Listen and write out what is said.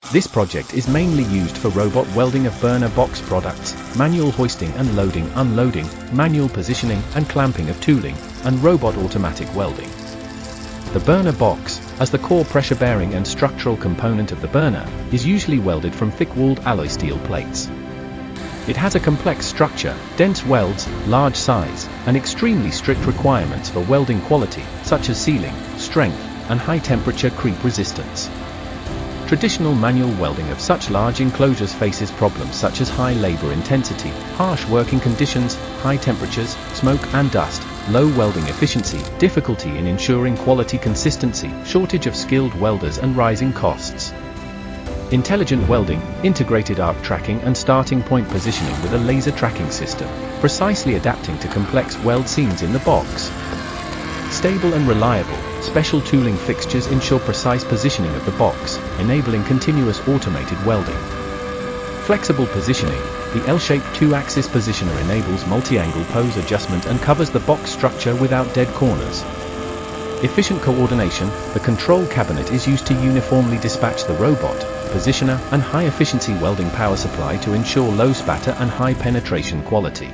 This project is mainly used for robot welding of burner box products, manual hoisting and loading, unloading, manual positioning and clamping of tooling, and robot automatic welding. The burner box, as the core pressure bearing and structural component of the burner, is usually welded from thick-walled alloy steel plates. It has a complex structure, dense welds, large size, and extremely strict requirements for welding quality, such as sealing, strength, and high-temperature creep resistance. Traditional manual welding of such large enclosures faces problems such as high labor intensity, harsh working conditions, high temperatures, smoke and dust, low welding efficiency, difficulty in ensuring quality consistency, shortage of skilled welders and rising costs. Intelligent welding, integrated arc tracking and starting point positioning with a laser tracking system, precisely adapting to complex weld seams in the box. Stable and reliable, special tooling fixtures ensure precise positioning of the box, enabling continuous automated welding. Flexible positioning, the L-shaped 2-axis positioner enables multi-angle pose adjustment and covers the box structure without dead corners. Efficient coordination, the control cabinet is used to uniformly dispatch the robot, positioner, and high-efficiency welding power supply to ensure low spatter and high penetration quality.